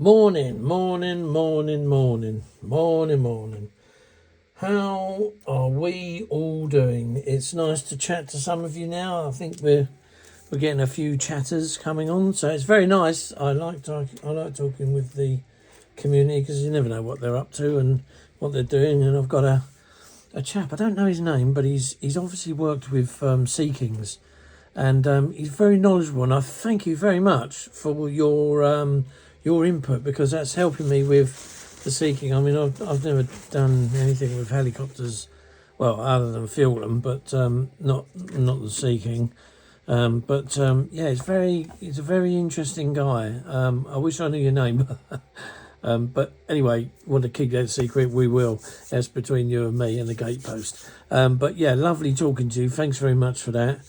Morning, morning, morning, morning, morning, morning. How are we all doing? It's nice to chat to some of you now. I think we're getting a few chatters coming on, so it's very nice. I like talking with the community because you never know what they're up to and what they're doing. And I've got a chap. I don't know his name, but he's obviously worked with Sea Kings, and he's very knowledgeable. And I thank you very much for your input, because that's helping me with the Sea King. I mean, I've never done anything with helicopters, well, other than fuel them, but not the Sea King. Yeah, he's a very interesting guy. I wish I knew your name. But anyway, want to keep that secret, we will. That's between you and me and the gatepost. But yeah, lovely talking to you. Thanks very much for that.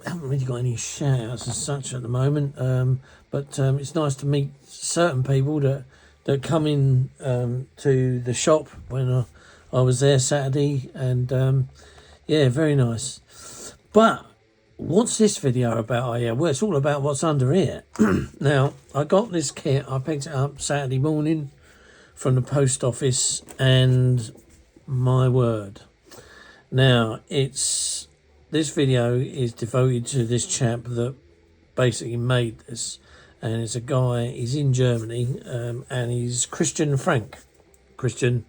I haven't really got any shout outs as such at the moment, but it's nice to meet certain people that come in to the shop when I was there Saturday, and yeah, very nice. But what's this video about? Oh yeah, well, it's all about what's under here. Now, I got this kit, I picked it up Saturday morning from the post office, and my word. Now, this video is devoted to this chap that basically made this, and it's a guy, he's in Germany, and he's Christian Franke. Christian,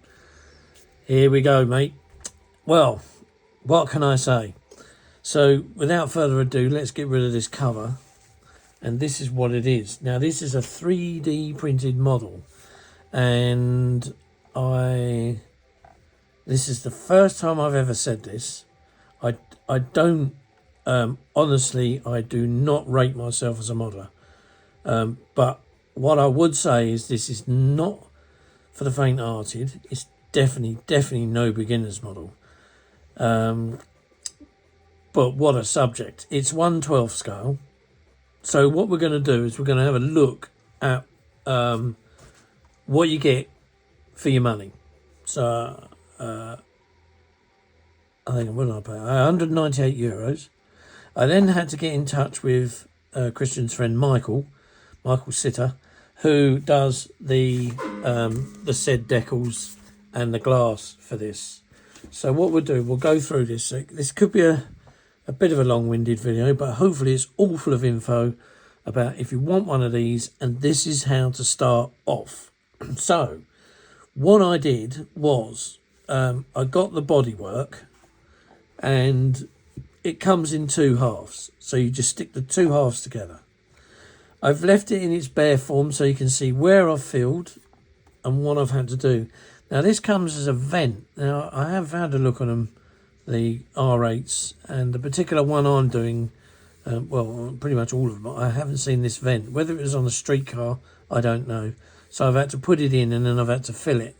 here we go, mate. Well, what can I say? So, without further ado, let's get rid of this cover, and this is what it is. Now, this is a 3D printed model, and this is the first time I've ever said this. I don't, honestly, I do not rate myself as a modeler. But what I would say is this is not for the faint-hearted. It's definitely no beginner's model. But what a subject. It's 1/12 scale. So what we're going to do is we're going to have a look at what you get for your money. So, I think, what did I pay? 198 euros. I then had to get in touch with Christian's friend Micheal Sitter, who does the said decals and the glass for this. So what we'll do, we'll go through this. So this could be a bit of a long-winded video, but hopefully it's all full of info about if you want one of these, and this is how to start off. So what I did was I got the Bodywork, and it comes in two halves, so you just stick the two halves together. I've left it in its bare form so you can see where I've filled and what I've had to do. Now this comes as a vent. Now I have had a look on them, the R8s, and the particular one I'm doing, well, pretty much all of them, I haven't seen this vent. Whether it was on a streetcar, I don't know. So I've had to put it in, and then I've had to fill it.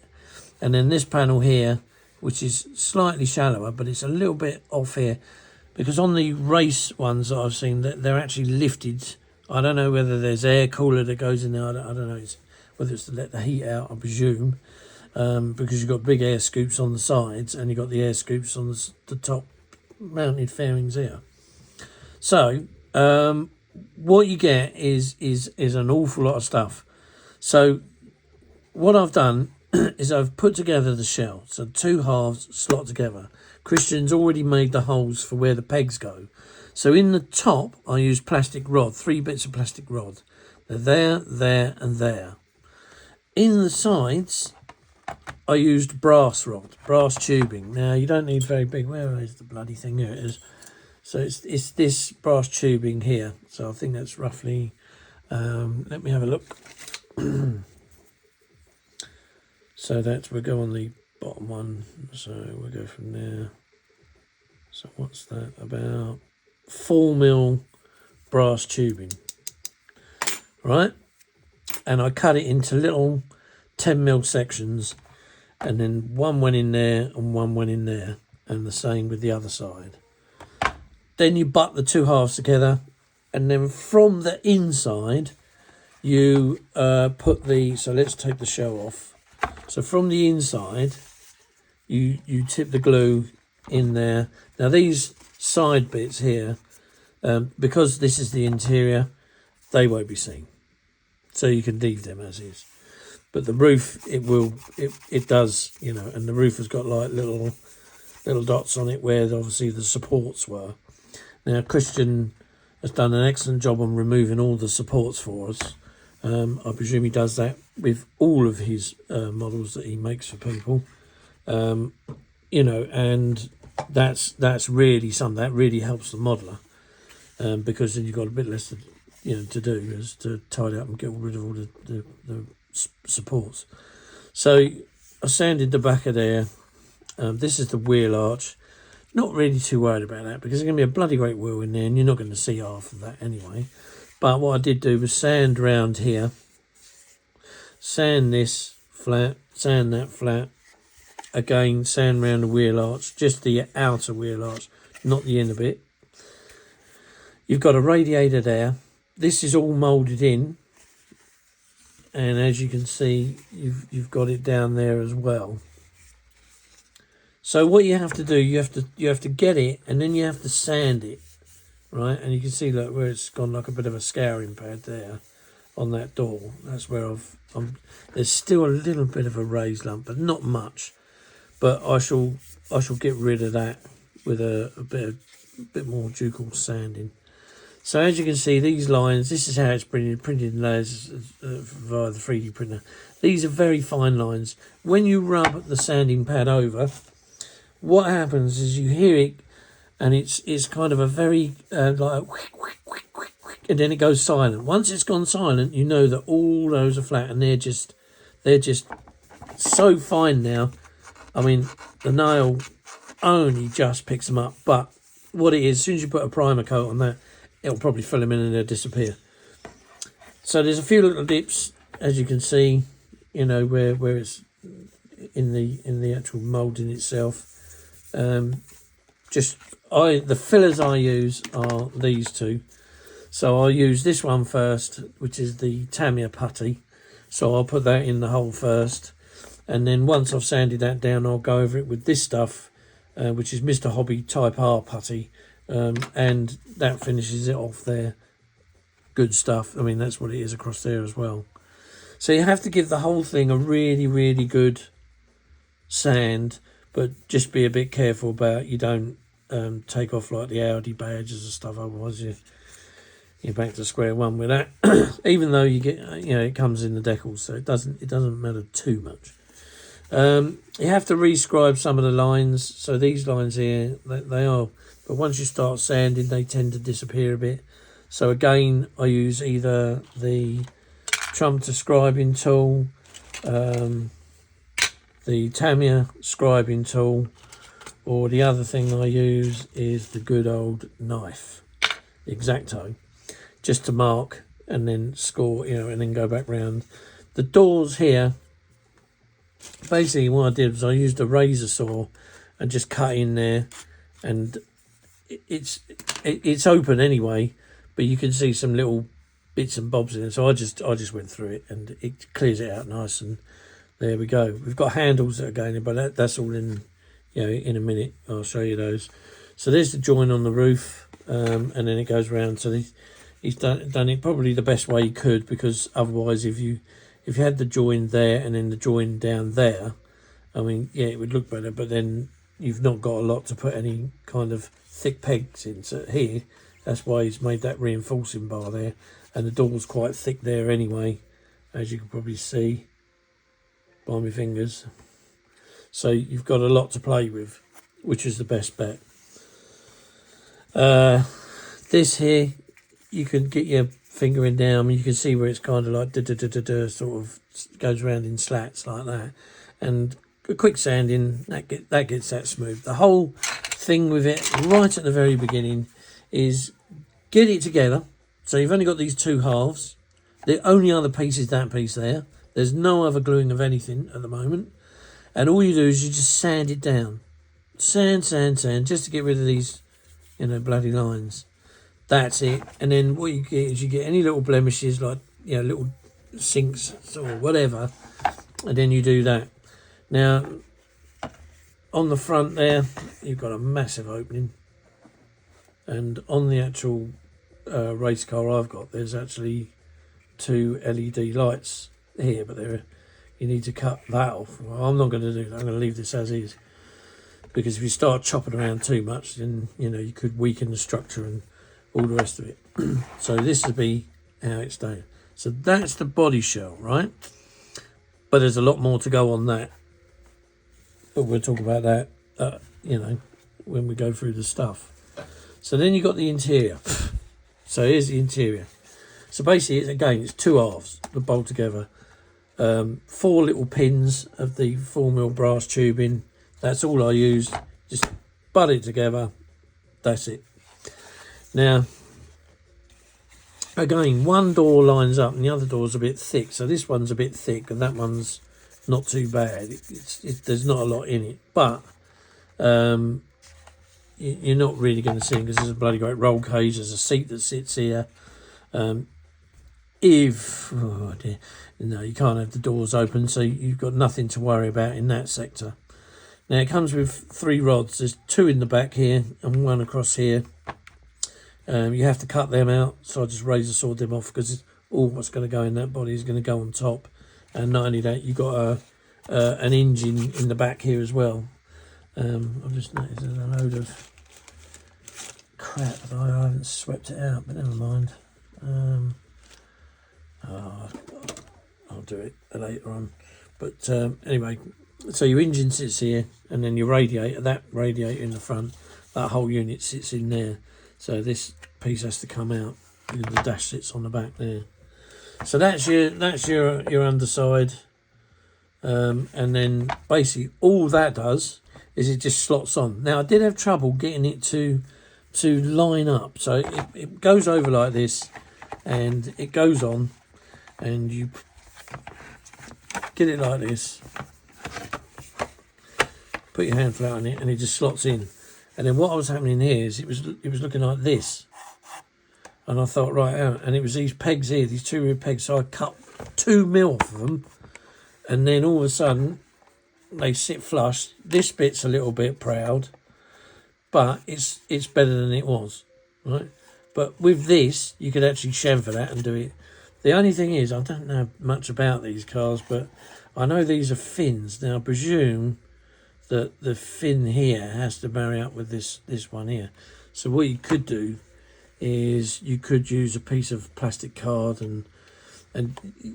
And then this panel here, which is slightly shallower, but it's a little bit off here, because on the race ones that I've seen, they're actually lifted. I don't know whether there's air cooler that goes in there. I don't know whether it's to let the heat out, I presume, because you've got big air scoops on the sides, and you've got the air scoops on the top mounted fairings here. So what you get is an awful lot of stuff. So what I've done is I've put together the shell, so two halves slot together. Christian's already made the holes for where the pegs go. So in the top, I used plastic rod, 3 bits of plastic rod. They're there, and there. In the sides, I used brass tubing. Now, you don't need very big. Where is the bloody thing? Here it is. So it's this brass tubing here. So I think that's roughly, let me have a look. So we'll go on the bottom one. So we'll go from there. So what's that? About 4mm brass tubing. Right? And I cut it into little 10mm sections. And then one went in there and one went in there. And the same with the other side. Then you butt the two halves together. And then from the inside, you put the... So let's take the shell off. So from the inside, you tip the glue in there. Now these side bits here, because this is the interior, they won't be seen. so you can leave them as is. But the roof, it does, you know, and the roof has got like little dots on it where obviously the supports were. Now Christian has done an excellent job on removing all the supports for us. I presume he does that with all of his models that he makes for people. You know, and that's really something that really helps the modeler, because then you've got a bit less to do is to tidy up and get rid of all the supports. So I sanded the back of there. This is the wheel arch. Not really too worried about that because there's going to be a bloody great wheel in there and you're not going to see half of that anyway. But what I did do was sand around here, sand this flat, sand that flat. Again, sand around the wheel arch, just the outer wheel arch, not the inner bit. You've got a radiator there. This is all moulded in, and as you can see, you've got it down there as well. So what you have to do, you have to get it, and then you have to sand it, right? And you can see like where it's gone like a bit of a scouring pad there on that door. That's where there's still a little bit of a raised lump, but not much. But I shall get rid of that with a bit more ducal sanding. So as you can see, these lines, this is how it's printed in layers via the 3D printer. These are very fine lines. When you rub the sanding pad over, what happens is you hear it, and it's kind of a very like, and then it goes silent. Once it's gone silent, you know that all those are flat, and they're just so fine now. I mean, the nail only just picks them up, but what it is, as soon as you put a primer coat on that, it'll probably fill them in and they'll disappear. So there's a few little dips, as you can see, you know, where it's in the actual moulding itself. The fillers I use are these two. So I'll use this one first, which is the Tamiya putty. So I'll put that in the hole first. And then once I've sanded that down, I'll go over it with this stuff, which is Mr. Hobby Type R putty. And that finishes it off there. Good stuff. I mean, that's what it is across there as well. So you have to give the whole thing a really, really good sand, but just be a bit careful about you don't take off like the Audi badges and stuff. Otherwise, you're back to square one with that. Even though you get, it comes in the decals, so it doesn't matter too much. You have to rescribe some of the lines. So these lines here, they are, but once you start sanding, they tend to disappear a bit. So again, I use either the Trumpeter scribing tool, the Tamiya scribing tool, or the other thing I use is the good old knife, X-Acto, just to mark and then score, and then go back round. The doors here, basically what I did was I used a razor saw and just cut in there, and it's open anyway, but you can see some little bits and bobs in it. So I just went through it and it clears it out nice, and there we go. We've got handles that are going in, but that's all in in a minute. I'll show you those. So there's the join on the roof, and then it goes around. So he's done it probably the best way he could, because otherwise if you had the join there and then the join down there, I mean, yeah, it would look better, but then you've not got a lot to put any kind of thick pegs in. So here, that's why he's made that reinforcing bar there, and the door's quite thick there anyway, as you can probably see by my fingers. So you've got a lot to play with, which is the best bet. This here, you can get your finger in down, you can see where it's kind of like sort of goes around in slats like that, and a quick sanding that gets that smooth. The whole thing with it right at the very beginning is get it together. So you've only got these two halves. The only other piece is that piece there. There's no other gluing of anything at the moment, and all you do is you just sand it down, sand, just to get rid of these bloody lines. That's it. And then what you get is you get any little blemishes, like little sinks or whatever, and then you do that. Now on the front there, you've got a massive opening, and on the actual race car I've got, there's actually 2 LED lights here, but you need to cut that off. Well, I'm not going to do that. I'm going to leave this as is, because if you start chopping around too much, then you could weaken the structure and all the rest of it. So this will be how it's done. So that's the body shell, right? But there's a lot more to go on that. But we'll talk about that, when we go through the stuff. So then you got the interior. So here's the interior. So basically, it's 2 halves that bolt together. 4 little pins of the 4mm brass tubing. That's all I use. Just butt it together. That's it. Now, again, one door lines up and the other door's a bit thick. So this one's a bit thick and that one's not too bad. There's not a lot in it, but you're not really going to see it because there's a bloody great roll cage. There's a seat that sits here. Oh dear, no, you can't have the doors open, so you've got nothing to worry about in that sector. Now it comes with 3 rods. There's 2 in the back here and 1 across here. You have to cut them out, so I just razor sawed them off because all what's going to go in that body is going to go on top. And not only that, you've got an engine in the back here as well. I've just noticed there's a load of crap that I haven't swept it out, but never mind. I'll do it later on. But anyway, so your engine sits here, and then your radiator, that radiator in the front, that whole unit sits in there. So this piece has to come out, and the dash sits on the back there. So that's your underside, and then basically all that does is it just slots on. Now I did have trouble getting it to line up, so it goes over like this, and it goes on, and you get it like this, put your hand flat on it, and it just slots in. And then what was happening here is it was looking like this. And I thought, right out, and it was these pegs here, these 2 rib pegs. So I cut 2mm off of them, and then all of a sudden they sit flush. This bit's a little bit proud, but it's better than it was, right? But with this, you could actually chamfer that and do it. The only thing is, I don't know much about these cars, but I know these are fins. Now I presume that the fin here has to marry up with this one here. So what you could do is you could use a piece of plastic card and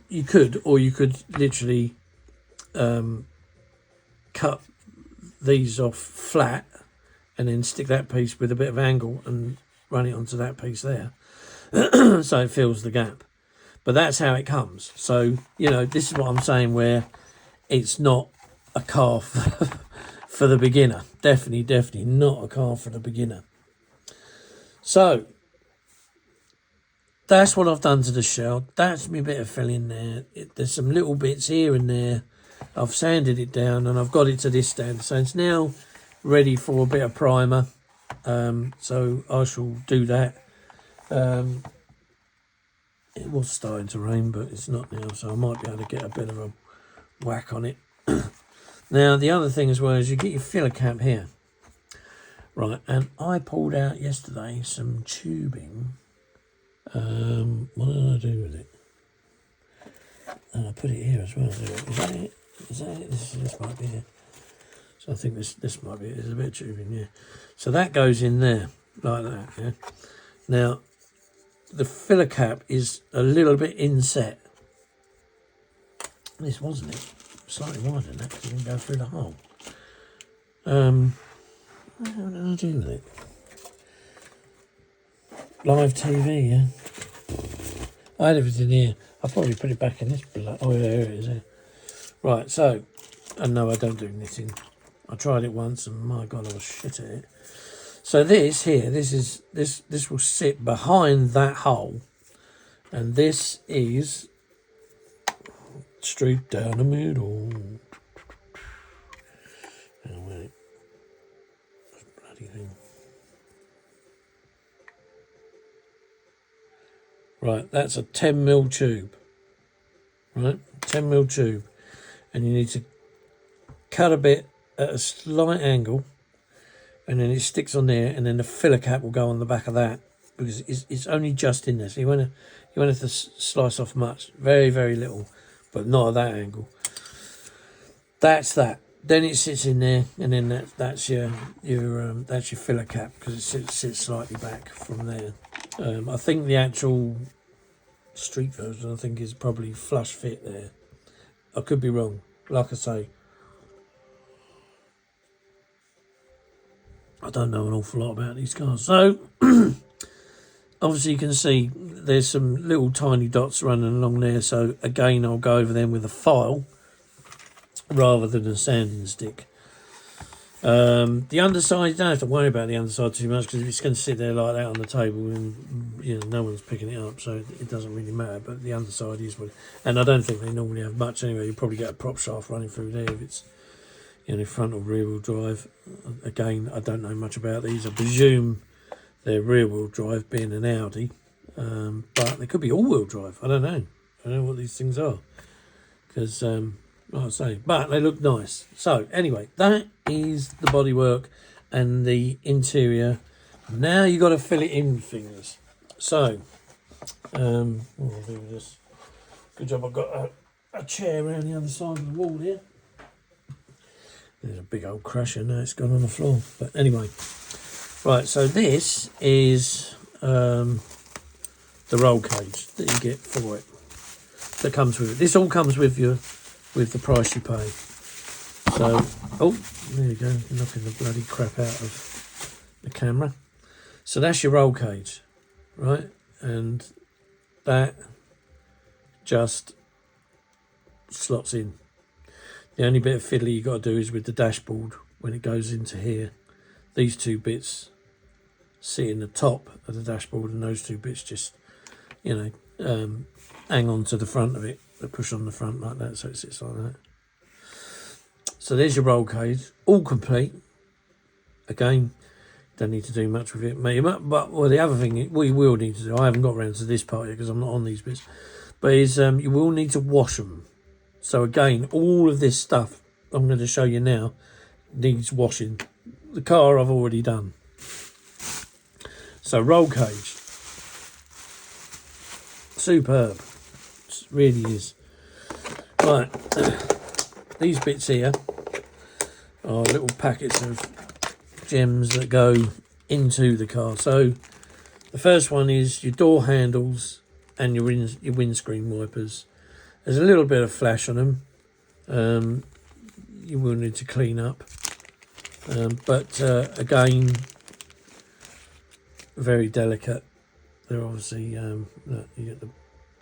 you could literally cut these off flat and then stick that piece with a bit of angle and run it onto that piece there so it fills the gap. But that's how it comes. So this is what I'm saying, where it's not a car for the beginner. Definitely not a car for the beginner. So that's what I've done to the shell. That's my bit of filling there. There's some little bits here and there. I've sanded it down and I've got it to this standard. So it's now ready for a bit of primer. So I shall do that. It was starting to rain, but it's not now. So I might be able to get a bit of a whack on it. Now, the other thing as well is you get your filler cap here. Right, and I pulled out yesterday some tubing. What did I do with it? And I put it here as well. Is that it? Is that it? This might be it. So I think this might be it. There's a bit of tubing, yeah. So that goes in there, like that, yeah. Now, the filler cap is a little bit inset. This wasn't it. Slightly wider than that because you can go through the hole. What did I do with it? Live TV, yeah. I had everything here. I'll probably put it back in this blood. Oh, yeah, here it is. Here. Right, so, and no, I don't do knitting. I tried it once and my God, I was shit at it. So this here, this will sit behind that hole, and this is straight down the middle. Oh, wait. Bloody thing. Right, that's a 10mm tube. Right, 10mm tube. And you need to cut a bit at a slight angle, and then it sticks on there, and then the filler cap will go on the back of that. because it's only just in there. So you won't have to slice off much, very, very little, but not at that angle. That's that. Then it sits in there, and then that's your filler cap, because it sits slightly back from there. I think the actual street version, I think, is probably flush fit there. I could be wrong. Like I say, I don't know an awful lot about these cars. So obviously you can see there's some little tiny dots running along there. So again, I'll go over them with a file rather than a sanding stick. The underside, you don't have to worry about the underside too much, because it's going to sit there like that on the table, and no one's picking it up, so it doesn't really matter. But the underside is what, and I don't think they normally have much anyway. You probably get a prop shaft running through there if it's front or rear wheel drive. Again, I don't know much about these. I presume they're rear wheel drive, being an Audi, but they could be all wheel drive. I don't know. I don't know what these things are, because like I say, but they look nice. So anyway, that is the bodywork and the interior. Now you got to fill it in with things. So what I'll do with this. Good job I've got a chair around the other side of the wall here. There's a big old crusher, now it's gone on the floor. But anyway, right, so this is the roll cage that you get for it, that comes with it. This all comes with the price you pay. So, oh, there you go, you're knocking the bloody crap out of the camera. So that's your roll cage, right? And that just slots in. The only bit of fiddly you got to do is with the dashboard when it goes into here. These two bits sit in the top of the dashboard, and those two bits just, hang on to the front of it. They push on the front like that, so it sits like that. So there's your roll cage, all complete. Again, don't need to do much with it. But the other thing we will need to do, I haven't got around to this part yet because I'm not on these bits, but is you will need to wash them. So again, all of this stuff I'm going to show you now needs washing. The car I've already done. So roll cage, superb, it really is. Right, these bits here are little packets of gems that go into the car. So the first one is your door handles and your windscreen wipers. There's a little bit of flash on them. You will need to clean up. But again, very delicate. They're obviously, look, you get the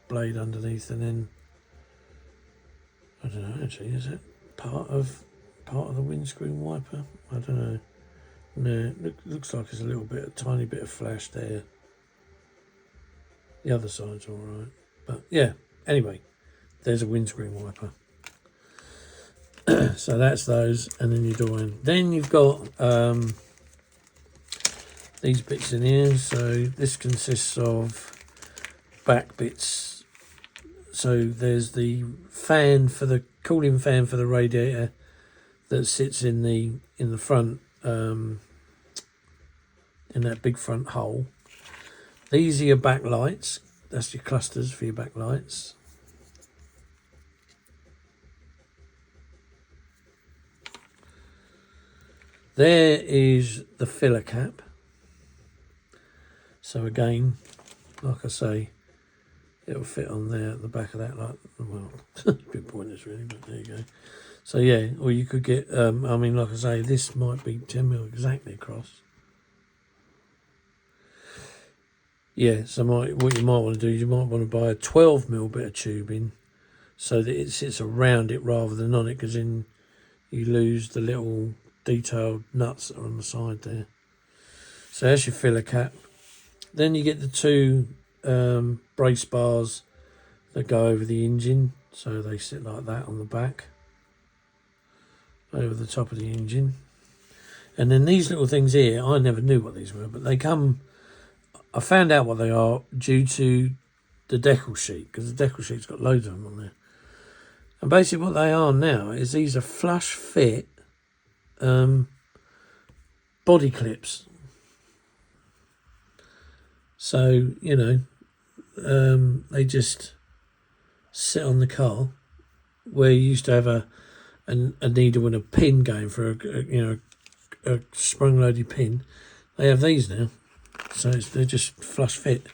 blade underneath, and then, I don't know, actually, is it part of the windscreen wiper? I don't know. No, looks like there's a tiny bit of flash there. The other side's all right. But yeah, anyway. There's a windscreen wiper. So that's those, and then your door end. Then you've got these bits in here. So this consists of back bits. So there's the fan for the cooling fan for the radiator that sits in the front, in that big front hole. These are your back lights. That's your clusters for your back lights. There is the filler cap. So again, like I say, it'll fit on there at the back of that. Like, well, it's a bit pointless really, but there you go. So yeah, or you could get, like I say, this might be 10mm exactly across. Yeah, so what you might want to do is you might want to buy a 12mm bit of tubing so that it sits around it rather than on it, because then you lose the little detailed nuts that are on the side there. So that's your filler cap. Then you get the two brace bars that go over the engine, so they sit like that on the back over the top of the engine. And then these little things here, I never knew what these were, but they come, I found out what they are due to the decal sheet, because the decal sheet's got loads of them on there. And basically what they are now is these are flush fit body clips. So, you know, they just sit on the car, where you used to have a needle and a pin going for a sprung-loaded pin. They have these now, so they're just flush fit,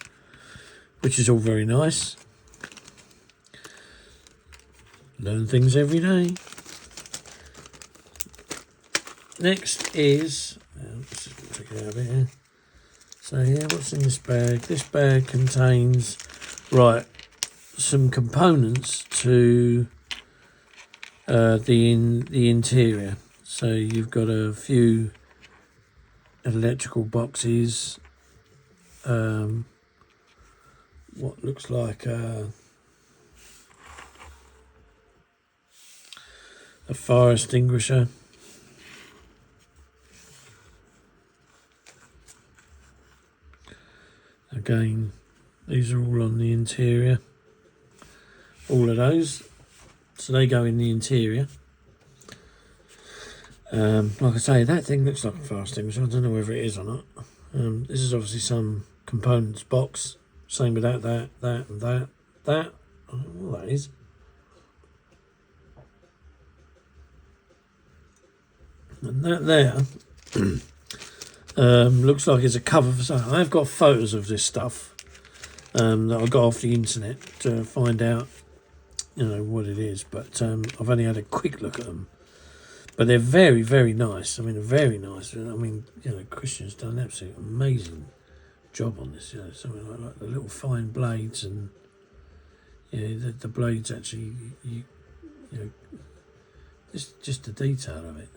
which is all very nice. Learn things every day. Next is, let's just take it out a bit here. So here, what's in this bag? This bag contains, right, some components to the interior. So you've got a few electrical boxes, what looks like a fire extinguisher. Again, these are all on the interior. All of those. So they go in the interior. Like I say, that thing looks like a fire extinguisher. I don't know whether it is or not. This is obviously some components box. Same with that, and that. That. I don't know what that is. And that there looks like it's a cover for something. I've got photos of this stuff that I got off the internet to find out, you know, what it is. But I've only had a quick look at them. But they're very, very nice. I mean, they're very nice. I mean, you know, Christian's done an absolutely amazing job on this. You know, something like the little fine blades, and you know, the blades actually, you know, just the detail of it.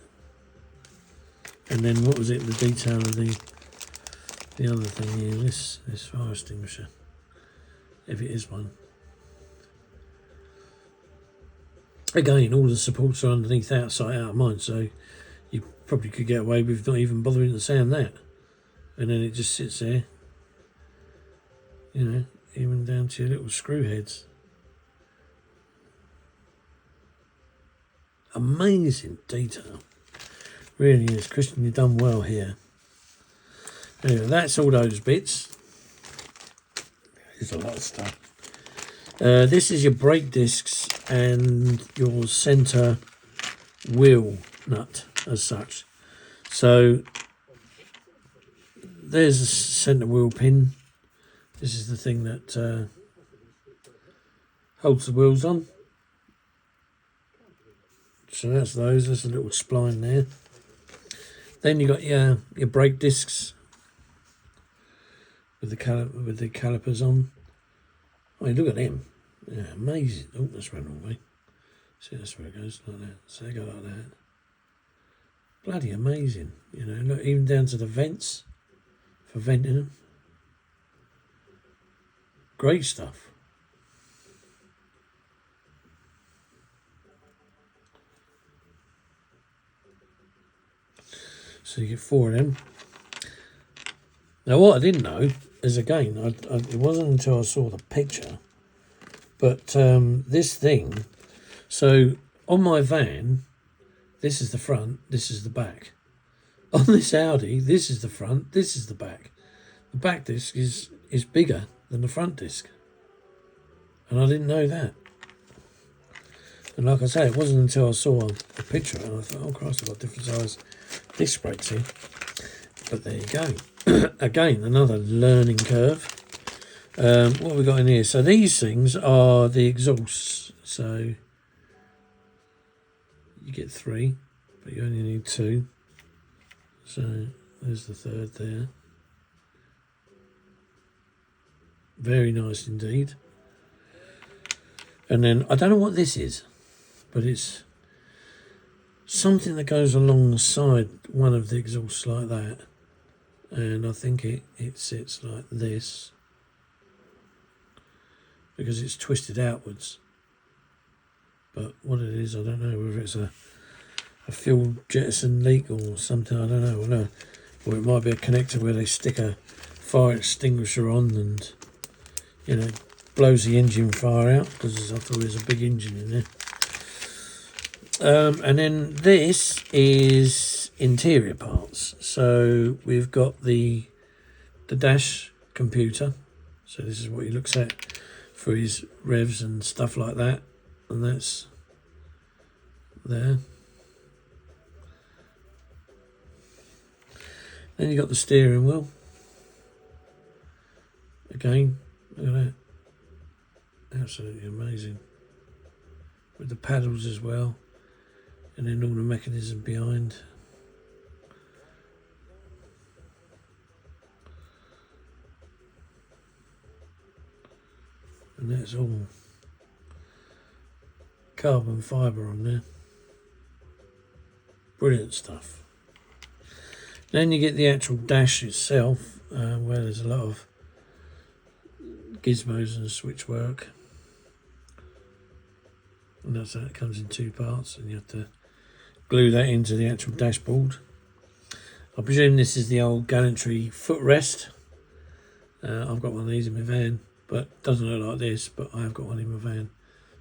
And then what was it? The detail of the other thing here. This fire extinguisher, if it is one. Again, all the supports are underneath, outside, out of mind, so you probably could get away with not even bothering to sound that. And then it just sits there, you know, even down to your little screw heads. Amazing detail. Really is. Christian, you've done well here. Anyway, that's all those bits. There's a lot of stuff. This is your brake discs and your centre wheel nut as such. So there's a centre wheel pin. This is the thing that holds the wheels on. So that's those. There's a little spline there. Then you got your brake discs with the calipers on. Oh, look at them. Yeah, amazing. Oh, that's run all the way. See, that's where it goes, like that. So they go like that. Bloody amazing. You know, look, even down to the vents for venting them. Great stuff. So you get 4 of them. Now, what I didn't know is, again, it wasn't until I saw the picture, but this thing, so on my van, this is the front, this is the back. On this Audi, this is the front, this is the back. The back disc is bigger than the front disc. And I didn't know that. And like I say, it wasn't until I saw a picture and I thought, oh Christ, I've got different size disc brakes here. But there you go. Again, another learning curve. What have we got in here? So these things are the exhausts. So you get 3, but you only need 2. So there's the third there. Very nice indeed. And then I don't know what this is, but it's something that goes along the side, one of the exhausts like that. And I think it sits like this because it's twisted outwards. But what it is, I don't know, whether it's a fuel jettison leak or something, I don't know. Or it might be a connector where they stick a fire extinguisher on and, you know, blows the engine fire out, because I thought there's a big engine in there. And then this is interior parts. So we've got the dash computer. So this is what he looks at for his revs and stuff like that. And that's there. Then you got the steering wheel. Again, look at that. Absolutely amazing. With the paddles as well. And then all the mechanism behind. And that's all carbon fibre on there. Brilliant stuff. Then you get the actual dash itself, where there's a lot of gizmos and switch work. And that's that. It comes in two parts, and you have to glue that into the actual dashboard. I presume this is the old gallantry footrest. I've got one of these in my van, but it doesn't look like this, but I have got one in my van.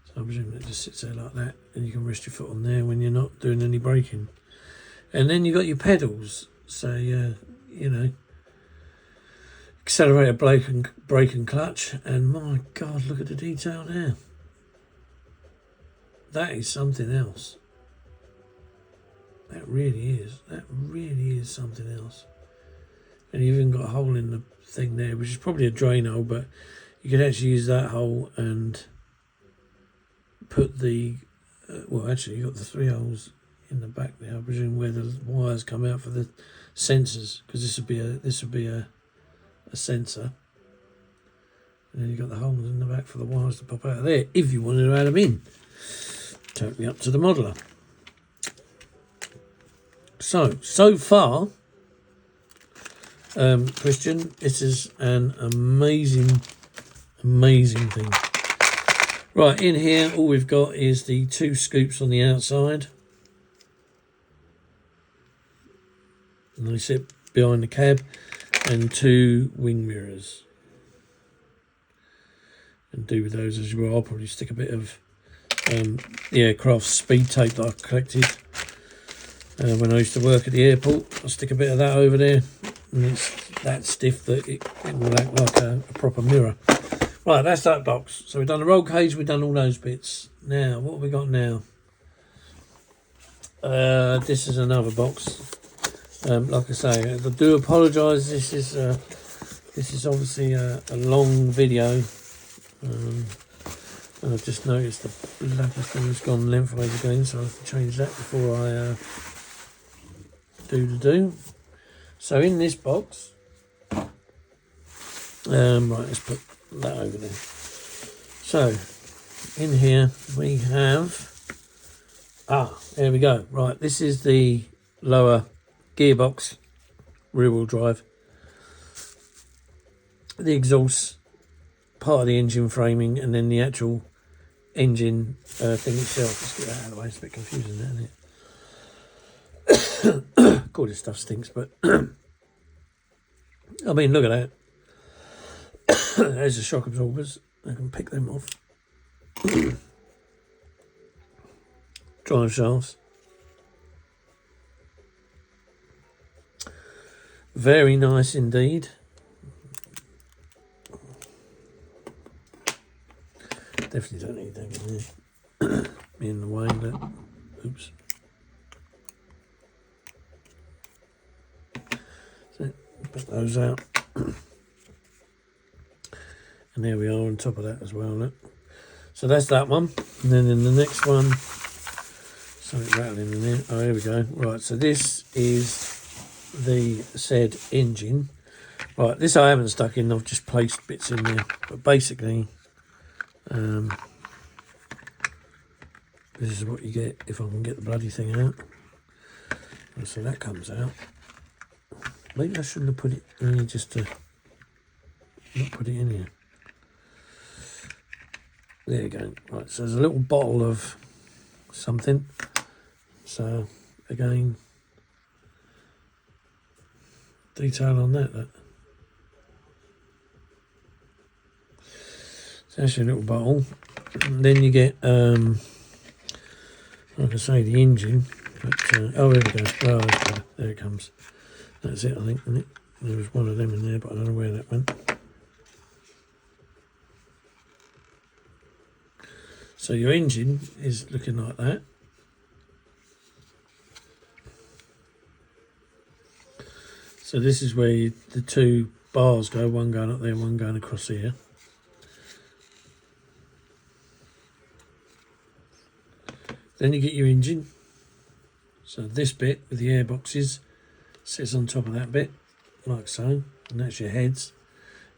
So I presume it just sits there like that, and you can rest your foot on there when you're not doing any braking. And then you got your pedals. So, you know, accelerator, brake and clutch. And my God, look at the detail there. That is something else. That really is. That really is something else. And you've even got a hole in the thing there, which is probably a drain hole, but you could actually use that hole and put the... well, actually, you've got the 3 holes in the back there, I presume, where the wires come out for the sensors, because this would be a sensor. And then you've got the holes in the back for the wires to pop out of there, if you wanted to add them in. Totally up to the modeler. So far, Christian, this is an amazing thing. Right, in here, all we've got is the 2 scoops on the outside. And they sit behind the cab, and 2 wing mirrors. And do with those as you will. I'll probably stick a bit of the aircraft speed tape that I collected when I used to work at the airport. I'll stick a bit of that over there, and it's that stiff that it will act like a proper mirror. Right, that's that box. So we've done the roll cage, we've done all those bits. Now, what have we got now? This is another box. Like I say, I do apologise. This is obviously a long video. And I've just noticed the black thing has gone lengthways again, so I have to change that before I do. So in this box, right, let's put that over there. So in here we have, there we go. Right, this is the lower gearbox, rear wheel drive, the exhaust, part of the engine framing, and then the actual engine thing itself. Let's get that out of the way. It's a bit confusing, isn't it? God, this stuff stinks, but I mean, look at that. There's the shock absorbers. I can pick them off. Drive shafts. Very nice indeed. Definitely don't need that in there. Be in the way, but oops. So put those out. And there we are on top of that as well. Look. So that's that one. And then in the next one, something rattling in there. Oh, here we go. Right, so this is the said engine. Right, this I haven't stuck in. I've just placed bits in there. But basically, this is what you get if I can get the bloody thing out. And so that comes out. Maybe I shouldn't have put it in here just to not put it in here. There you go. Right, so there's a little bottle of something. So again, detail on that. It's actually a little bottle. And then you get, like I say, the engine. But, oh, there we go. Oh, that's better. There it comes. That's it, I think, isn't it? There was one of them in there, but I don't know where that went. So your engine is looking like that. So this is where the two bars go, one going up there, one going across here. Then you get your engine. So this bit with the airboxes sits on top of that bit, like so, and that's your heads.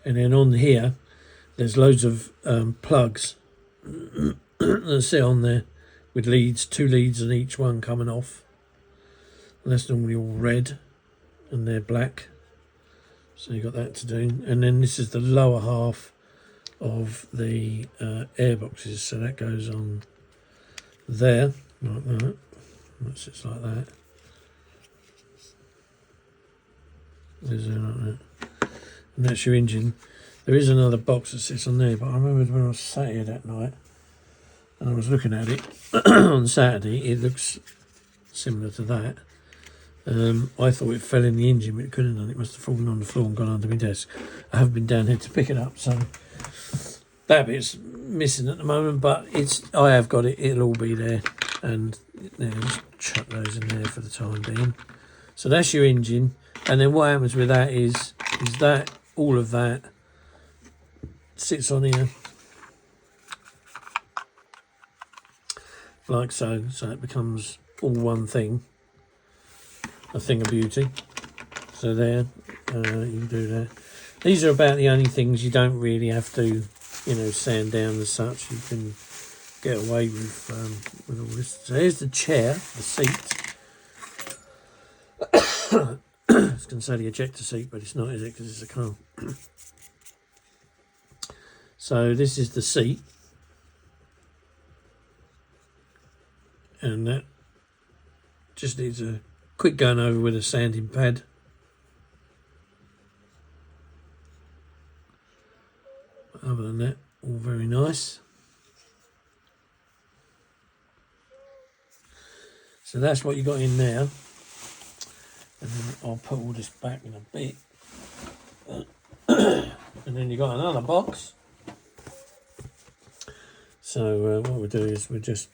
And then on here, there's loads of plugs that sit on there with leads, 2 leads on each one coming off. And that's normally all red, and they're black. So you've got that to do. And then this is the lower half of the airboxes. So that goes on there, like that. That sits like that. There's like that. And that's your engine. There is another box that sits on there, but I remember when I was sat here that night and I was looking at it on Saturday, it looks similar to that. I thought it fell in the engine, but it couldn't have done. It must have fallen on the floor and gone under my desk. I haven't been down here to pick it up, so that bit's missing at the moment, but I have got it. It'll all be there, and just chuck those in there for the time being. So that's your engine, and then what happens with that is that all of that sits on here like so. So it becomes all one thing. A thing of beauty. So there, you can do that. These are about the only things you don't really have to, sand down as such. You can get away with all this. So here's the chair, the seat. I was going to say the ejector seat, but it's not, is it? Because it's a car. So this is the seat. And that just needs a quick going over with a sanding pad. But other than that, all very nice. So that's what you got in there. And then I'll put all this back in a bit. And then you got another box. So what we'll do is we'll just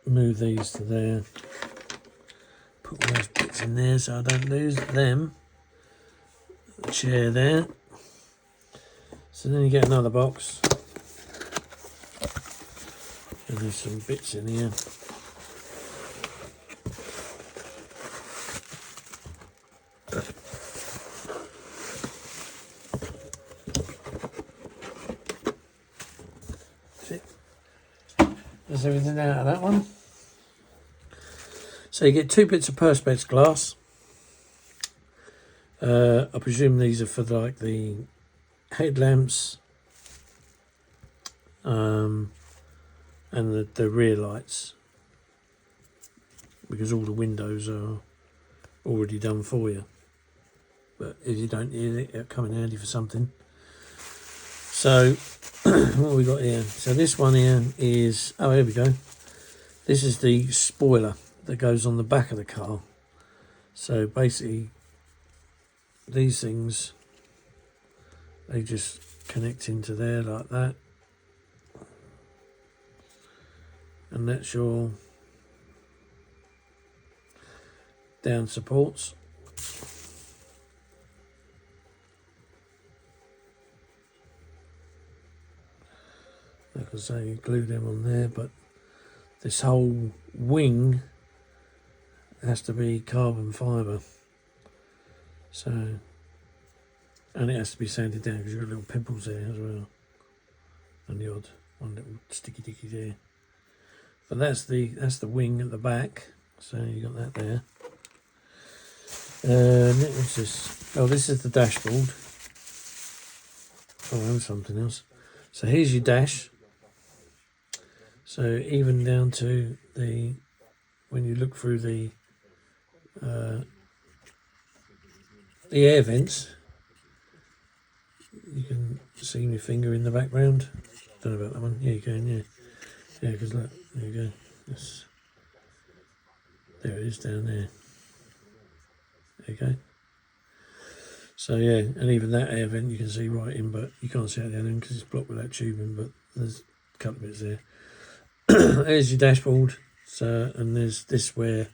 move these to there. Put all those bits in there so I don't lose them. The chair there. So then you get another box. And there's some bits in here. There's everything out of that one. So you get 2 bits of perspex glass. I presume these are for like the headlamps and the rear lights, because all the windows are already done for you. But if you don't need it, it'll come in handy for something. So what have we got here? So this one here is, oh, here we go. This is the spoiler that goes on the back of the car. So basically these things, they just connect into there like that, and that's your down supports. Like I say, you glue them on there, but this whole wing has to be carbon fibre. So, and it has to be sanded down because you've got little pimples there as well, and the odd one little sticky dicky there. But that's the wing at the back. So you got that there. What's this? Oh, this is the dashboard. Oh, and something else. So here's your dash. So even down to when you look through the air vents, you can see my finger in the background. Don't know about that one. Yeah, you can. Yeah, because look, there you go. There it is down there. There you go. So yeah, and even that air vent you can see right in, but you can't see out the other end because it's blocked with that tubing. But there's a couple of bits there. There's your dashboard. So, and there's this where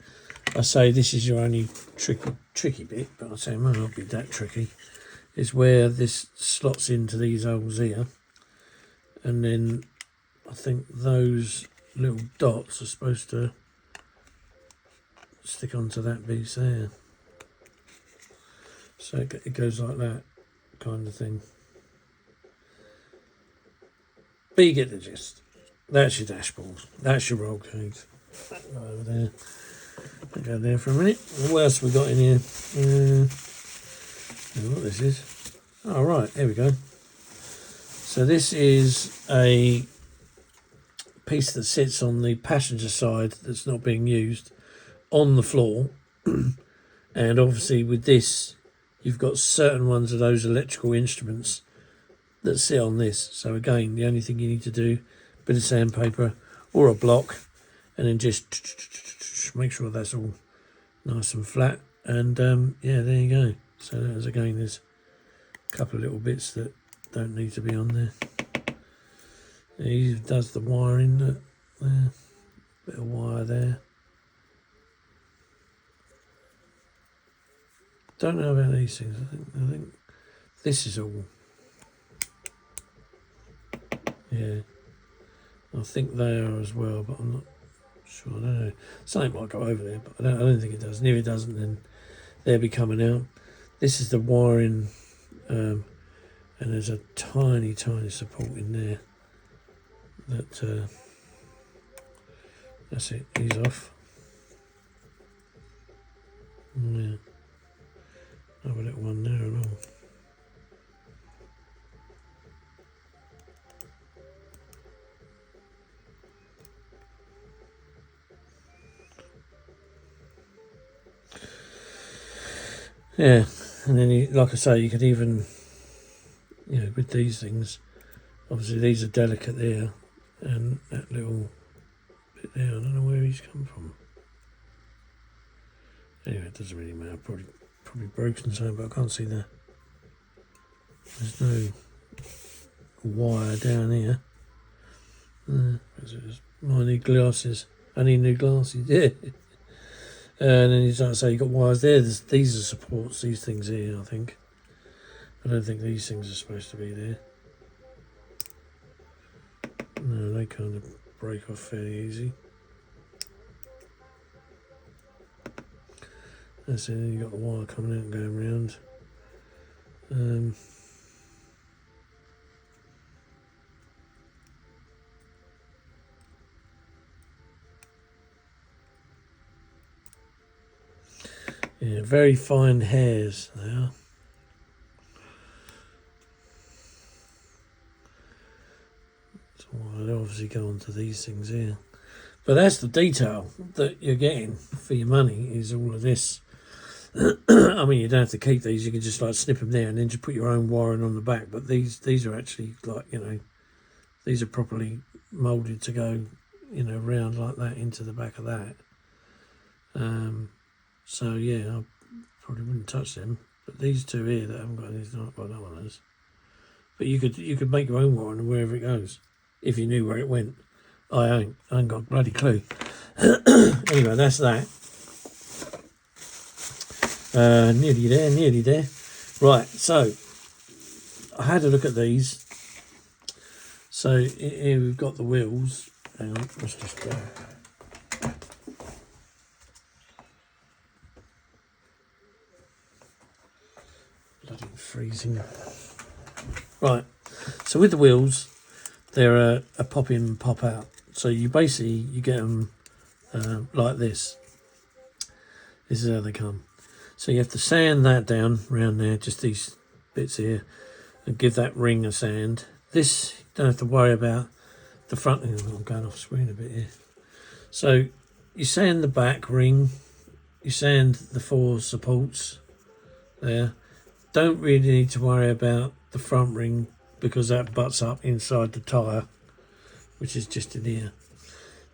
I say this is your only tricky bit, but I say it might not be that tricky. Is where this slots into these holes here, and then I think those little dots are supposed to stick onto that piece there. So it goes like that kind of thing. But you get the gist. That's your dashboard. That's your roll cage. Go over there. I'll go there for a minute. What else we got in here? I don't know what this is. Oh, right. There we go. So this is a piece that sits on the passenger side that's not being used on the floor. And obviously with this, you've got certain ones of those electrical instruments that sit on this. So again, the only thing you need to do, a bit of sandpaper or a block, and then just make sure that's all nice and flat. And yeah, there you go. So as again, there's a couple of little bits that don't need to be on there. He does the wiring there, bit of wire there. Don't know about these things. I think this is all. Yeah, I think they are as well, but I'm not sure. I don't know. Something might go over there, but I don't think it does. And if it doesn't, then they'll be coming out. This is the wiring, and there's a tiny support in there. That's it. He's off. Yeah. Another little one there and all. Yeah, and then like I say, you could even, with these things, obviously these are delicate there, and that little bit there, I don't know where he's come from. Anyway, it doesn't really matter. Probably broken something, but I can't see that. There's no wire down here. I need glasses. I need new glasses. Yeah. And then, like I say, you've got wires there. These are supports, these things here, I think. I don't think these things are supposed to be there. No, they kind of break off fairly easy. That's it, then you've got the wire coming out and going round. Yeah, very fine hairs they are. So I'll obviously go on to these things here. But that's the detail that you're getting for your money, is all of this. I mean, you don't have to keep these. You can just like snip them there and then just put your own wiring on the back. But these are actually like, these are properly moulded to go, round like that into the back of that. So yeah, I probably wouldn't touch them. But these two here that haven't got anything like that one has. But you could make your own wiring wherever it goes, if you knew where it went. I ain't got a bloody clue. Anyway, that's that. Nearly there. Right, so I had a look at these. So here we've got the wheels. Hang on, let's just go. Bloody freezing. Right, so with the wheels, they're a pop in, pop out. So you get them like this. This is how they come. So you have to sand that down around there, just these bits here, and give that ring a sand. This, you don't have to worry about the front. I'm going off screen a bit here. So you sand the back ring, you sand the 4 supports there. Don't really need to worry about the front ring because that butts up inside the tyre, which is just in here.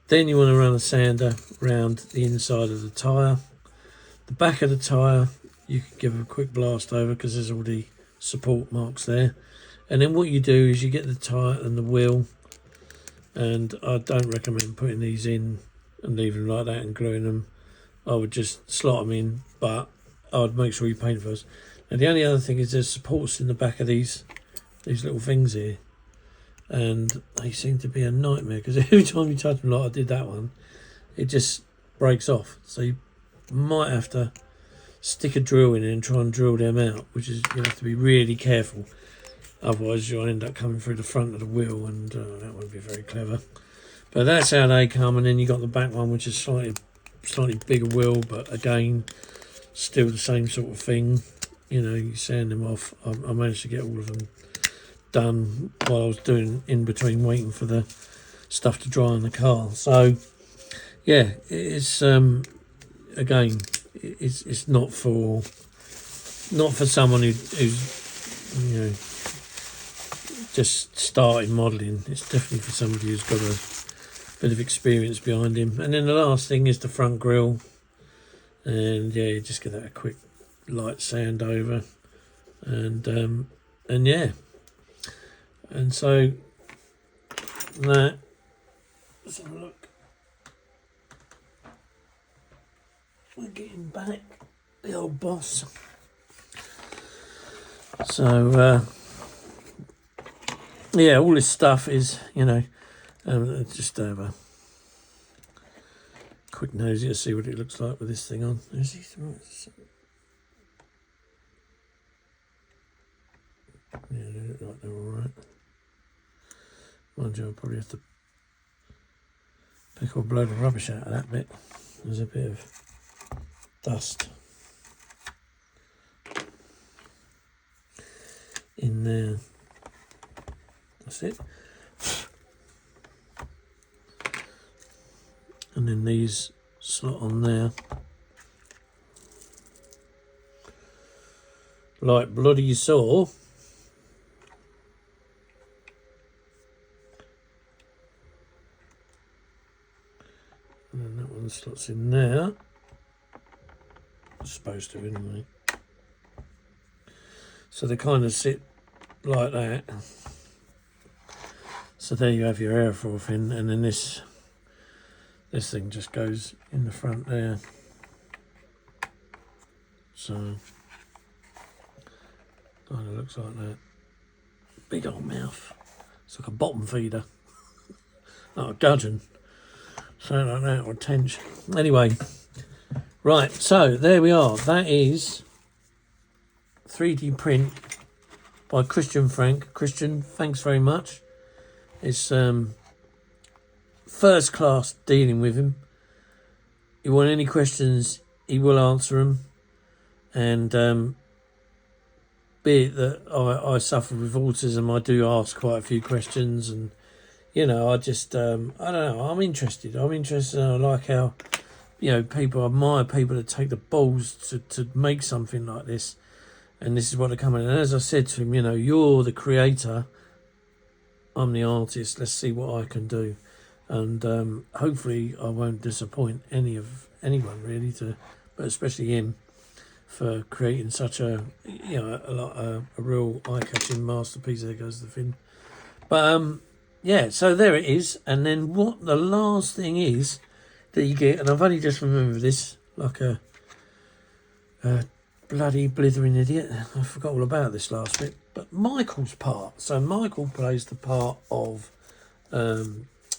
Then you want to run a sander around the inside of the tyre. The back of the tyre, you can give a quick blast over because there's all the support marks there. And then what you do is you get the tyre and the wheel and I don't recommend putting these in and leaving them like that and gluing them. I would just slot them in, but I'd make sure you paint first. And the only other thing is there's supports in the back of these little things here, and they seem to be a nightmare because every time you touch them, like I did that one, it just breaks off. So you might have to stick a drill in it and try and drill them out, which is, you have to be really careful, otherwise you'll end up coming through the front of the wheel, and that won't be very clever. But that's how they come. And then you got the back one, which is slightly bigger wheel, but again still the same sort of thing. You know, you sand them off. I managed to get all of them done while I was doing in between waiting for the stuff to dry on the car. So yeah, it's again, it's not for someone who's, you know, just starting modelling. It's definitely for somebody who's got a bit of experience behind him. And then the last thing is the front grille, and yeah, you just give that a quick light sand over, and yeah, and so that, let's have a look. We're getting back the old boss. So yeah, all this stuff is, you know, just have a quick nosy to see what it looks like with this thing on. Yeah, they look like they're alright. Mind you, I'll probably have to pick or blow the rubbish out of that bit. There's a bit of dust in there. That's it. And then these slot on there like bloody saw. And then that one slots in there. It's supposed to, anyway. So they kind of sit like that. So there you have your airfoil fin, and then this thing just goes in the front there. So kind of looks like that. Big old mouth. It's like a bottom feeder. Like a gudgeon. Something like that, or a tench. Anyway, right, so there we are. That is 3D print by Christian Franke. Christian, thanks very much. It's first class dealing with him. You want any questions, he will answer them. And be it that I suffer with autism, I do ask quite a few questions, and you know, I just I don't know, I'm interested, and I like how, you know, I admire people that take the balls to make something like this, and this is what they're coming in. And as I said to him, you know, you're the creator, I'm the artist, let's see what I can do. And hopefully I won't disappoint anyone really, but especially him, for creating such a, you know, a real eye-catching masterpiece. There goes the fin. But yeah, so there it is. And then what the last thing is that you get, and I've only just remembered this, like a bloody blithering idiot. I forgot all about this last bit. But Micheal's part. So Micheal plays the part of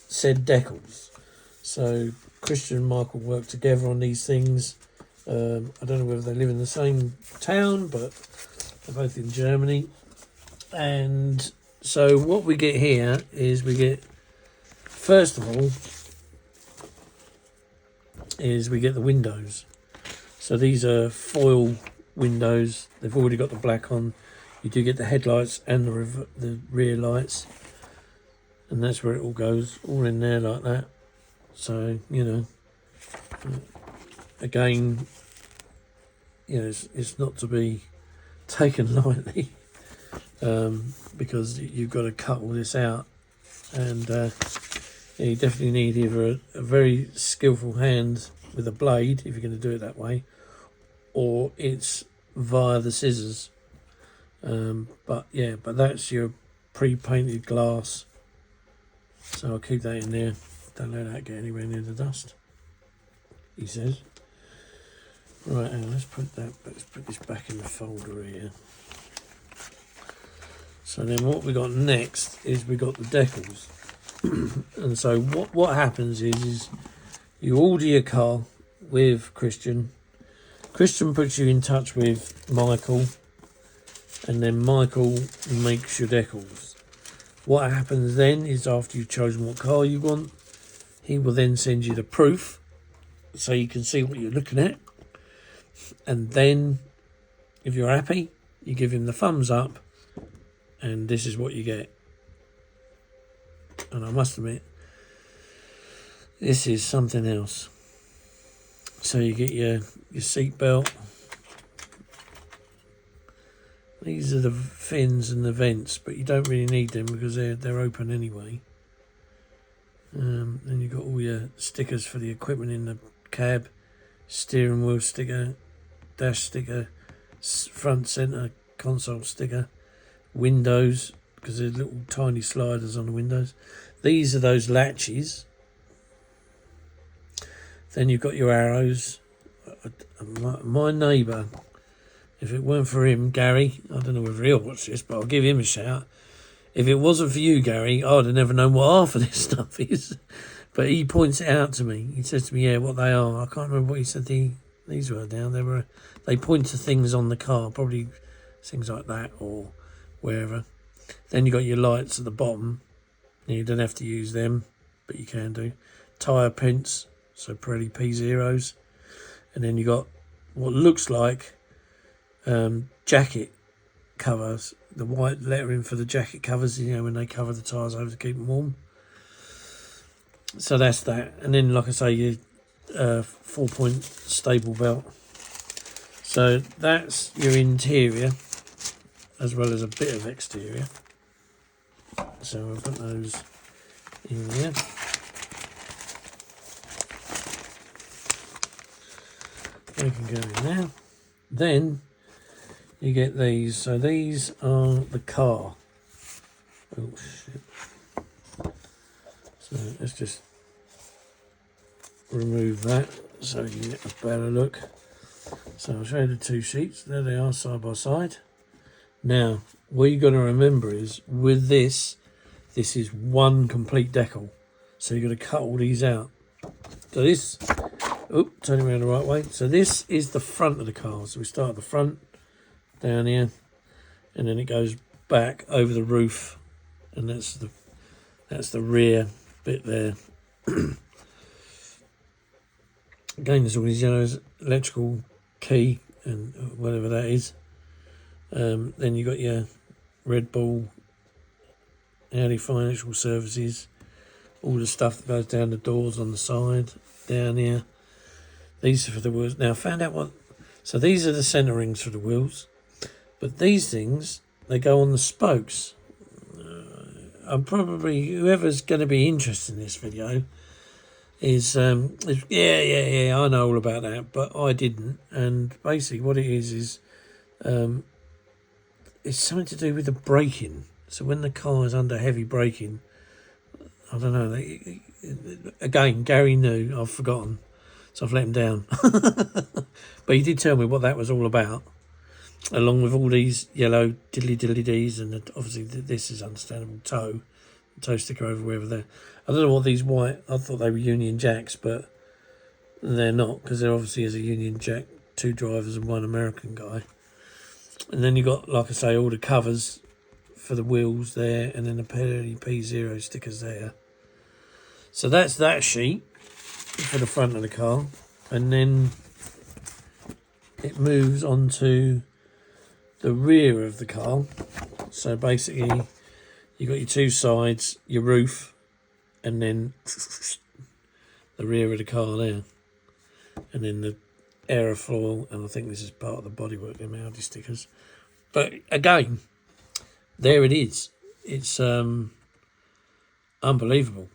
said decals. So Christian and Micheal work together on these things. I don't know whether they live in the same town, but they're both in Germany. And so what we get here is first of all, we get the windows. So these are foil windows. They've already got the black on. You do get the headlights and the rear lights. And that's where it all goes, all in there like that. So, you know, again, you know, it's not to be taken lightly, because you've got to cut all this out, and you definitely need either a very skillful hand with a blade, if you're going to do it that way, or it's via the scissors. But yeah, but that's your pre-painted glass So I'll keep that in there. Don't let that get anywhere near the dust, he says. Right, hang on, let's put this back in the folder here. So then what we got next is we got the decals. And so what happens is you order your car with Christian. Christian puts you in touch with Micheal, and then Micheal makes your decals. What happens then is after you've chosen what car you want, he will then send you the proof so you can see what you're looking at. And then if you're happy, you give him the thumbs up, and this is what you get. And I must admit, this is something else. So you get your seat belt. These are the fins and the vents, but you don't really need them because they're open anyway. Then you've got all your stickers for the equipment in the cab, steering wheel sticker, dash sticker, front centre console sticker, windows, because there's little tiny sliders on the windows. These are those latches. Then you've got your arrows. My neighbour, if it weren't for him, Gary, I don't know whether he'll watch this, but I'll give him a shout. If it wasn't for you, Gary, I'd have never known what half of this stuff is. But he points it out to me. He says to me, yeah, what they are. I can't remember what he said these were now. They point to things on the car, probably things like that or wherever. Then you got your lights at the bottom. You don't have to use them, but you can do. Tyre prints, so Pirelli P0s. And then you got what looks like jacket covers, the white lettering for the jacket covers, you know, when they cover the tyres over to keep them warm. So that's that. And then, like I say, your 4-point stable belt. So that's your interior, as well as a bit of exterior. So I'll put those in there. They can go in there. Then you get these. So these are the car. Oh shit. So let's just remove that so you can get a better look. So I'll show you the two sheets. There they are, side by side. Now, what you've got to remember is with this is one complete decal. So you've got to cut all these out. So this, turn it around the right way. So this is the front of the car. So we start at the front, down here, and then it goes back over the roof, and that's the rear bit there. Again, there's all these yellows, electrical key and whatever that is. Then you got your Red Bull, Audi Financial Services, all the stuff that goes down the doors on the side, down here. These are for the wheels. Now I found out what, so these are the centre rings for the wheels, but these things, they go on the spokes. I'm probably, whoever's going to be interested in this video is yeah, I know all about that, but I didn't. And basically what it is it's something to do with the braking. So when the car is under heavy braking, I don't know, again, Gary knew, I've forgotten, so I've let him down. But he did tell me what that was all about, along with all these yellow diddly-diddly-dees, and obviously this is understandable, toe sticker over wherever there. I don't know what these white, I thought they were Union Jacks, but they're not, because there obviously is a Union Jack, 2 drivers and 1 American guy. And then you got, like I say, all the covers for the wheels there, and then the Pirelli P0 stickers there. So that's that sheet for the front of the car, and then it moves on to the rear of the car. So basically you got your 2 sides, your roof, and then the rear of the car there, and then the aerofoil, and I think this is part of the bodywork, them Audi stickers. But again, there it is. It's unbelievable.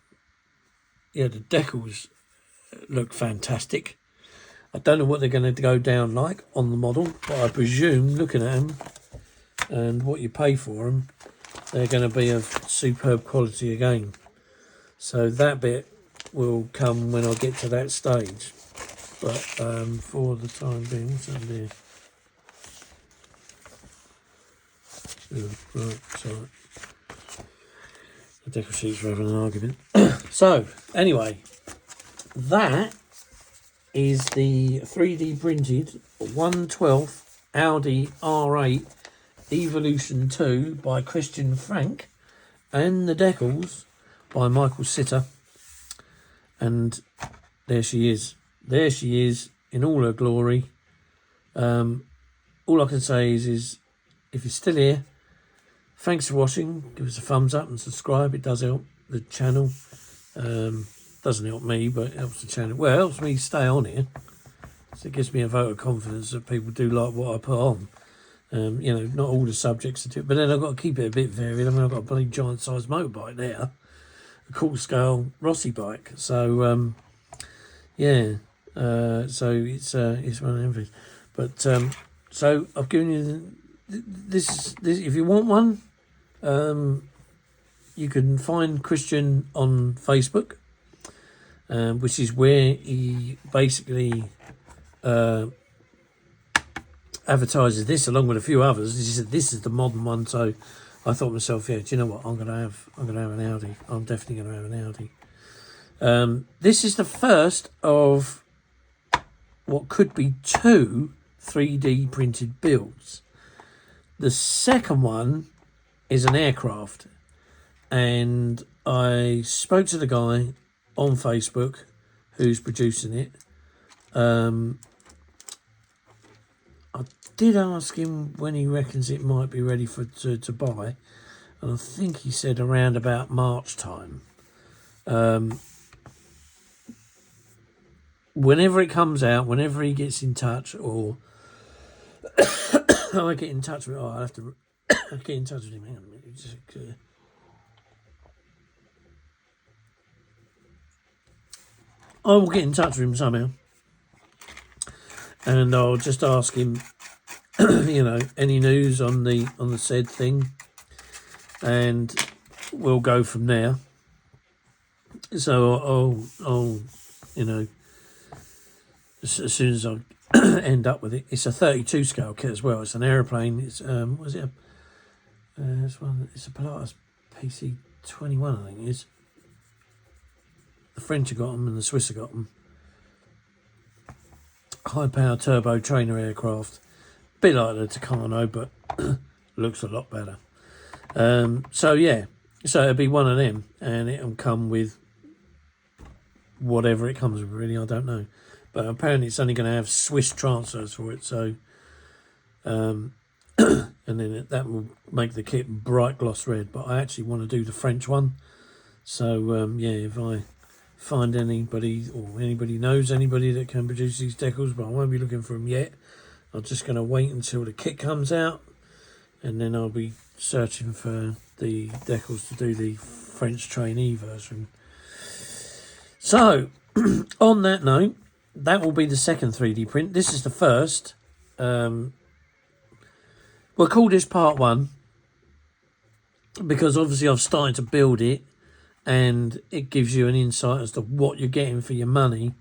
Yeah, the decals look fantastic. I don't know what they're going to go down like on the model, but I presume, looking at them and what you pay for them, they're going to be of superb quality again. So that bit will come when I get to that stage. But for the time being, what's that there? Oh, right, sorry. The decal sheets were having an argument. So, anyway, that is the 3D printed 1/12 Audi R8 Evolution 2 by Christian Franke, and the decals by Micheal Sitter. And there she is. There she is in all her glory. All I can say is if you're still here, thanks for watching. Give us a thumbs up and subscribe. It does help the channel. Doesn't help me, but it helps the channel. Well, it helps me stay on here. So it gives me a vote of confidence that people do like what I put on. You know, not all the subjects are too, but then I've got to keep it a bit varied. I mean, I've got a bloody giant size motorbike there, a cool scale Rossi bike. So yeah, so it's one of them things. But so I've given you this. If you want one, you can find Christian on Facebook, which is where he basically advertises this along with a few others. He said this is the modern one, so I thought to myself, yeah, do you know what? I'm gonna have an Audi. I'm definitely gonna have an Audi. This is the first of what could be 2 3D printed builds. The second one is an aircraft, and I spoke to the guy on Facebook who's producing it. I did ask him when he reckons it might be ready to buy, and I think he said around about March time. Whenever it comes out, whenever he gets in touch, or I get in touch with, I'll have to get in touch with him. Hang on a minute. Just, I will get in touch with him somehow, and I'll just ask him, you know, any news on the said thing, and we'll go from there. So I'll you know, as soon as I end up with it, it's a 32 scale kit as well. It's an aeroplane. It's was it it's a Pilatus PC21, I think it is. The French have got them and the Swiss have got them. High power turbo trainer aircraft, bit like the Tucano, but looks a lot better. So yeah, so it'll be one of them, and it'll come with whatever it comes with, really. I don't know, but apparently it's only going to have Swiss transfers for it. So and then that will make the kit bright gloss red, but I actually want to do the French one. So yeah, if I find anybody, or anybody knows anybody that can produce these decals, but I won't be looking for them yet. I'm just going to wait until the kit comes out, and then I'll be searching for the decals to do the French trainee version. So on that note, that will be the second 3D print. This is the first. We'll call this part 1, because obviously I've started to build it, and it gives you an insight as to what you're getting for your money.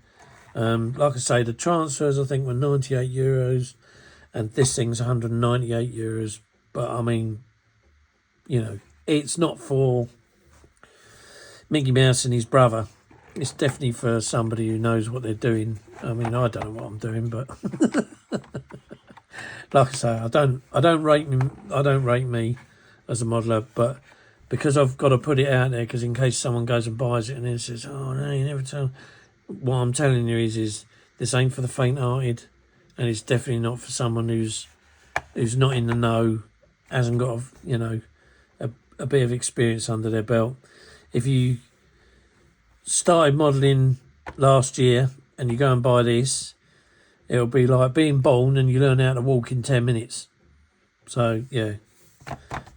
Like I say, the transfers I think were €98, and this thing's €198. But I mean, you know, it's not for Mickey Mouse and his brother. It's definitely for somebody who knows what they're doing. I mean, I don't know what I'm doing, but like I say, I don't rate me as a modeler, but because I've got to put it out there, because in case someone goes and buys it and then says, oh no, you never tell. What I'm telling you is this ain't for the faint-hearted, and it's definitely not for someone who's not in the know, hasn't got you know, a bit of experience under their belt. If you started modelling last year and you go and buy this, it'll be like being born and you learn how to walk in 10 minutes. So yeah,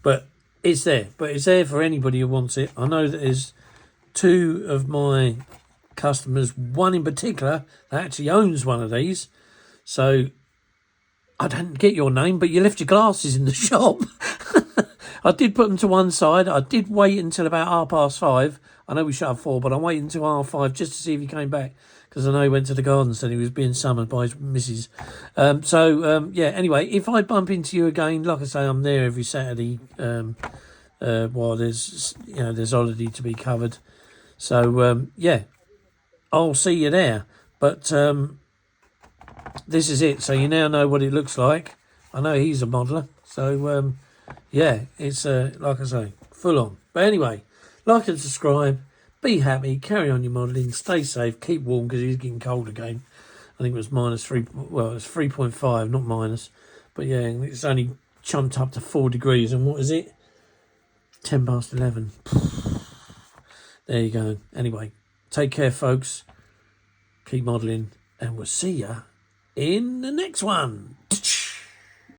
but it's there. But it's there for anybody who wants it. I know that there's 2 of my customers, one in particular that actually owns one of these. So I didn't get your name, but you left your glasses in the shop. I did put them to one side. I did wait until about 5:30. I know we shut at 4, but I'm waiting until R5 just to see if he came back, because I know he went to the garden, said he was being summoned by his missus. Yeah, anyway, if I bump into you again, like I say, I'm there every Saturday while there's holiday to be covered. So, yeah, I'll see you there. But this is it. So you now know what it looks like. I know he's a modeller. So, yeah, it's, like I say, full on. But anyway, like and subscribe. Be happy. Carry on your modelling. Stay safe. Keep warm, because it's getting cold again. I think it was -3. Well, it's 3.5, not minus. But yeah, it's only chumped up to 4 degrees. And what is it? 10 past 11. There you go. Anyway, take care, folks. Keep modelling. And we'll see ya in the next one.